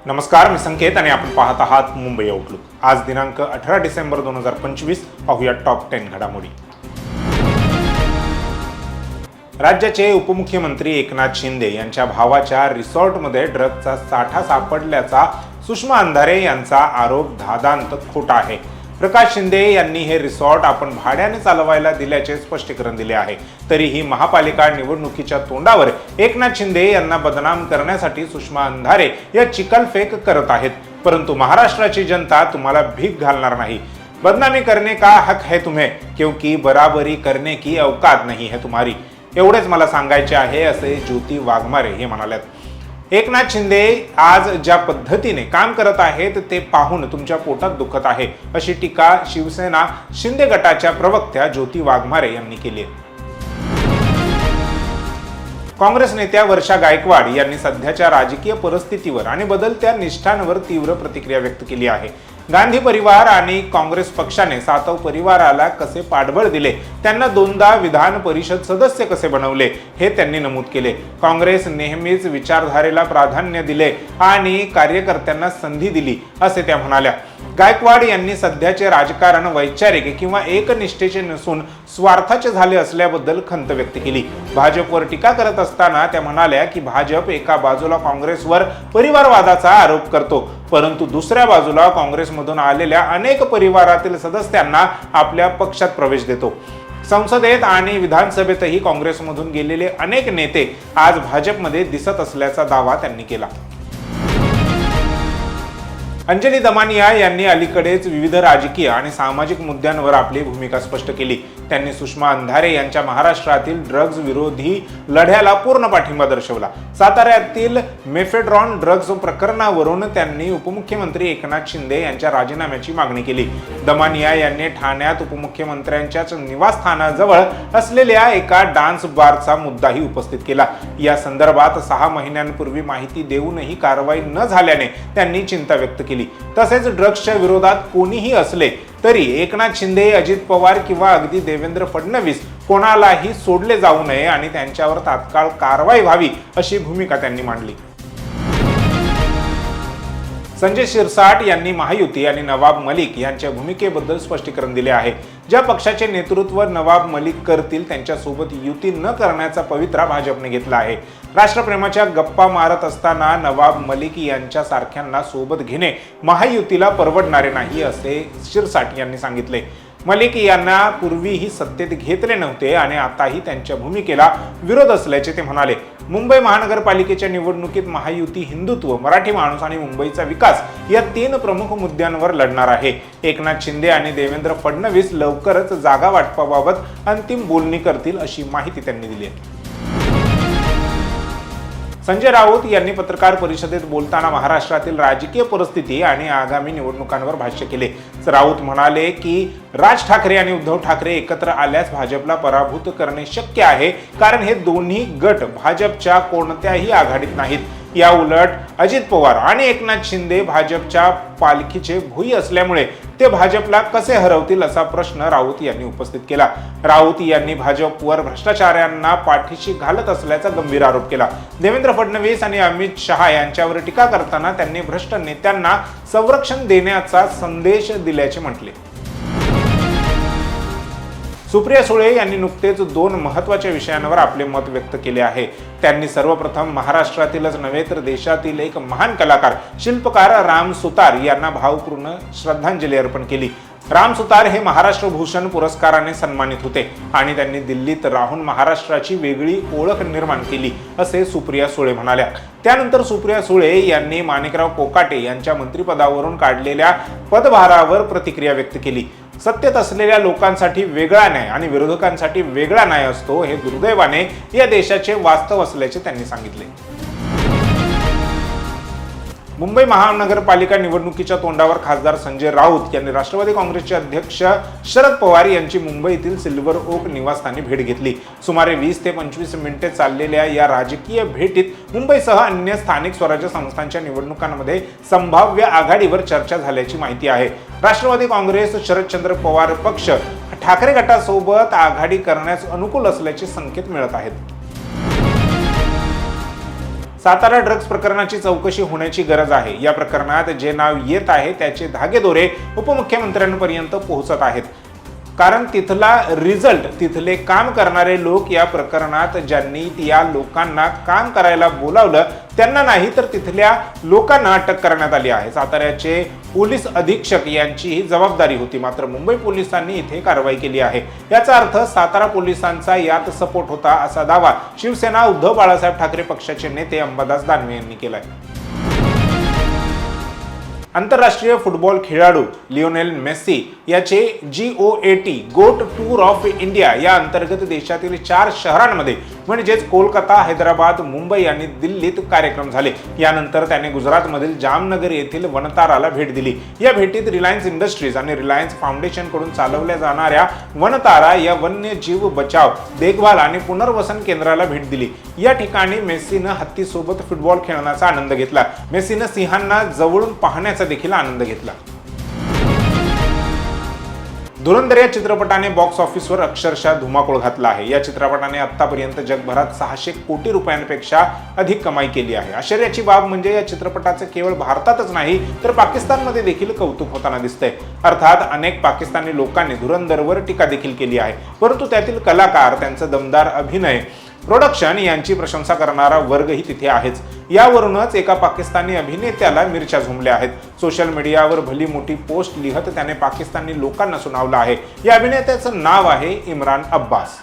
नमस्कार, मी संकेत आणि आपण पाहत आहात मुंबई आउटलुक। आज दिनांक 18 डिसेंबर 2025। पाहूया टॉप 10 घडामोडी। राज्याचे उपमुख्यमंत्री एकनाथ शिंदे यांच्या भावाच्या रिसॉर्टमध्ये ड्रग्जचा साठा सापडल्याचा सुषमा अंधारे यांचा आरोप धादांत खोटा आहे। प्रकाश शिंदे यांनी हे रिसॉर्ट आपण भाड्याने चालवायला दिल्याचे स्पष्टीकरण दिले आहे। तरीही महापालिका निवडणुकीच्या तोंडावर एकनाथ शिंदे यांना बदनाम करण्यासाठी सुषमा अंधारे या चिखलफेक करत आहेत, परंतु महाराष्ट्राची जनता तुम्हाला भीक घालणार नाही। बदनामी करने का हक है तुम्हें, क्योंकि बराबरी करने की औकात नहीं है तुम्हारी। एवढेच मला सांगायचे आहे, असे ज्योती वाघमारे हे म्हणालेत। एकनाथ शिंदे आज ज्या पद्धतीने काम करत आहेत ते पाहून तुमच्या पोटात दुखत आहे, अशी टीका शिवसेना शिंदे गटाच्या प्रवक्त्या ज्योती वाघमारे यांनी केली आहे। काँग्रेस नेत्या वर्षा गायकवाड यांनी सध्याच्या राजकीय परिस्थितीवर आणि बदलत्या निष्ठांवर तीव्र प्रतिक्रिया व्यक्त केली आहे। गांधी परिवार आणि काँग्रेस पक्षाने सातव परिवाराला कसे पाठबळ दिले, त्यांना दोनदा विधान परिषद सदस्य कसे बनवले हे त्यांनी नमूद केले। काँग्रेस नेहमीच विचारधारेला प्राधान्य दिले आणि कार्यकर्त्यांना संधी दिली, असे त्या म्हणाल्या। गायकवाड यांनी सध्याचे राजकारण वैचारिक किंवा एकनिष्ठेचे नसून स्वार्थाचे झाले असल्याबद्दल खंत व्यक्त केली। भाजपवर टीका करत असताना त्या म्हणाल्या की भाजप एका बाजूला काँग्रेसवर परिवारवादाचा आरोप करतो, परंतु दुसऱ्या बाजूला काँग्रेसमधून आलेल्या अनेक परिवारातील सदस्यांना आपल्या पक्षात प्रवेश देतो। संसदेत आणि विधानसभेतही काँग्रेसमधून गेलेले अनेक नेते आज भाजपमध्ये दिसत असल्याचा दावा त्यांनी केला। अंजली दमानिया यांनी अलीकडेच विविध राजकीय आणि सामाजिक मुद्द्यांवर आपली भूमिका स्पष्ट केली। त्यांनी सुषमा अंधारे यांच्या महाराष्ट्रातील ड्रग्ज विरोधी लढ्याला पूर्ण पाठिंबा दर्शवला। साताऱ्यातील मेफेड्रॉन ड्रग्ज प्रकरणावरून त्यांनी उपमुख्यमंत्री एकनाथ शिंदे यांच्या राजीनाम्याची मागणी केली। दमानिया यांनी ठाण्यात उपमुख्यमंत्र्यांच्याच निवासस्थानाजवळ असलेल्या एका डान्स बारचा मुद्दाही उपस्थित केला। या संदर्भात 6 महिन्यांपूर्वी माहिती देऊनही कारवाई न झाल्याने त्यांनी चिंता व्यक्त केली। तसेच ड्रग्सच्या विरोधात कोणीही असले तरी एकनाथ शिंदे, अजित पवार किंवा अगदी देवेंद्र फडणवीस कोणालाही सोडले जाऊ नये आणि त्यांच्यावर तात्काळ कारवाई व्हावी, अशी भूमिका त्यांनी मांडली। संजय शिरसाट यांनी महायुती आणि नवाब मलिक यांच्या भूमिकेबद्दल स्पष्टीकरण दिले आहे। ज्या पक्षाचे नेतृत्व नवाब मलिक करतील त्यांच्यासोबत युती न करण्याचा पवित्रा भाजपने घेतला आहे। राष्ट्रप्रेमाच्या गप्पा मारत असताना नवाब मलिक यांच्या सारख्यांना सोबत घेणे महायुतीला परवडणारे नाही, असे शिरसाट यांनी सांगितले। मलिक यांना पूर्वीही सत्तेत घेतले नव्हते आणि आताही त्यांच्या भूमिकेला विरोध असल्याचे ते म्हणाले। मुंबई महानगरपालिकेच्या निवडणुकीत महायुती हिंदुत्व, मराठी माणूस आणि मुंबईचा विकास या 3 प्रमुख मुद्द्यांवर लढणार आहे। एकनाथ शिंदे आणि देवेंद्र फडणवीस लवकरच जागा वाटपाबाबत अंतिम बोलणी करतील, अशी माहिती त्यांनी दिली आहे। संजय राऊत यांनी पत्रकार परिषदेत बोलताना महाराष्ट्रातील राजकीय परिस्थिती आणि आगामी निवडणुकांवर भाष्य केले। राऊत म्हणाले की राज ठाकरे आणि उद्धव ठाकरे एकत्र आल्यास भाजपला पराभूत करणे शक्य आहे, कारण हे दोन्ही गट भाजपच्या कोणत्याही आघाडीत नाहीत। या उलट अजित पवार आणि एकनाथ शिंदे भाजपच्या पालखीचे भुई असल्यामुळे ते भाजपला कसे हरवतील, असा प्रश्न राऊत यांनी उपस्थित केला। राऊत यांनी भाजपवर भ्रष्टाचाऱ्यांना पाठीशी घालत असल्याचा गंभीर आरोप केला। देवेंद्र फडणवीस आणि अमित शहा यांच्यावर टीका करताना त्यांनी भ्रष्ट नेत्यांना संरक्षण देण्याचा संदेश दिल्याचे म्हटले। सुप्रिया सुळे यांनी नुकतेच 2 महत्त्वाच्या विषयांवर आपले मत व्यक्त केले आहे। त्यांनी सर्वप्रथम महाराष्ट्रातीलच नव्हे तर देशातील एक महान कलाकार, शिल्पकार राम सुतार यांना भावपूर्ण श्रद्धांजली अर्पण केली। राम सुतार हे महाराष्ट्र भूषण पुरस्काराने सन्मानित होते आणि त्यांनी दिल्लीत राहून महाराष्ट्राची वेगळी ओळख निर्माण केली, असे सुप्रिया सुळे म्हणाल्या। त्यानंतर सुप्रिया सुळे यांनी माणिकराव कोकाटे यांच्या मंत्रिपदावरून काढलेल्या पदभारावर प्रतिक्रिया व्यक्त केली। सत्तेत असलेल्या लोकांसाठी वेगळा न्याय आणि विरोधकांसाठी वेगळा न्याय असतो, हे दुर्दैवाने या देशाचे वास्तव असल्याचे त्यांनी सांगितले। मुंबई महानगरपालिका निवडणुकीच्या तोंडावर खासदार संजय राऊत यांनी राष्ट्रवादी काँग्रेसचे अध्यक्ष शरद पवार यांची मुंबईतील सिल्वर ओक निवासस्थानी भेट घेतली। सुमारे 20 ते 25 मिनिटे चाललेल्या या राजकीय भेटीत मुंबईसह अन्य स्थानिक स्वराज्य संस्थांच्या निवडणुकांमध्ये संभाव्य आघाडीवर चर्चा झाल्याची माहिती आहे। राष्ट्रवादी काँग्रेस, शरदचंद्र पवार पक्ष ठाकरे गटासोबत आघाडी करण्यास अनुकूल असल्याचे संकेत मिळत आहेत। सातारा ड्रग्ज प्रकरणाची चौकशी होण्याची गरज आहे. या प्रकरणात जे नाव येत आहे त्याचे धागेदोरे उपमुख्यमंत्र्यांपर्यंत पोहोचत आहेत. कारण तिथला रिझल्ट, तिथले काम करणारे लोक या प्रकरणात ज्यांनी या लोकांना काम करायला बोलावलं त्यांना नाही तर तिथल्या लोकांना अटक करण्यात आली आहे. साताऱ्याचे पोलीस अधीक्षक यांची ही जबाबदारी होती, मात्र मुंबई पोलिसांनी इथे कारवाई केली आहे. याचा अर्थ सातारा पोलिसांचा यात सपोर्ट होता असा दावा शिवसेना उद्धव बाळासाहेब ठाकरे पक्षाचे नेते अंबादास दानवे यांनी केलाय. आंतरराष्ट्रीय फुटबॉल खेळाडू लिओनेल मेस्सी याचे GOAT गोट टूर ऑफ इंडिया या अंतर्गत देशातील 4 शहरांमध्ये म्हणजेच कोलकाता, हैदराबाद, मुंबई आणि दिल्लीत कार्यक्रम झाले. यानंतर त्याने गुजरातमधील जामनगर येथील वनताराला भेट दिली. या भेटीत रिलायन्स इंडस्ट्रीज आणि रिलायन्स फाउंडेशन कडून चालवल्या जाणाऱ्या वनतारा या वन्यजीव बचाव, देखभाल आणि पुनर्वसन केंद्राला भेट दिली. या ठिकाणी मेस्सीनं हत्तीसोबत फुटबॉल खेळण्याचा आनंद घेतला. मेस्सीनं सिंहांना जवळून पाहण्याचा देखील आनंद घेतला. धुरंधर या चित्रपटाने बॉक्स ऑफिसवर अक्षरशः धुमाकूळ घातला आहे. या चित्रपटाने आतापर्यंत जगभरात 600 कोटी रुपयांपेक्षा अधिक कमाई केली आहे. आश्चर्याची बाब म्हणजे या चित्रपटाचे केवळ भारतातच नाही तर पाकिस्तानमध्ये देखील कौतुक होताना दिसतंय. अर्थात अनेक पाकिस्तानी लोकांनी धुरंधरवर टीका देखील केली आहे, परंतु त्यातील कलाकार, त्यांचा दमदार अभिनय, प्रोडक्शन यांची प्रशंसा करणारा वर्गही तिथे आहेच. यावरूनच एका पाकिस्तानी अभिनेत्याला मिरच्या झोंबल्या आहेत. सोशल मीडियावर भली मोठी पोस्ट लिहत त्याने पाकिस्तानी लोकांना सुनावलं आहे. या अभिनेत्याचं नाव आहे इम्रान अब्बास.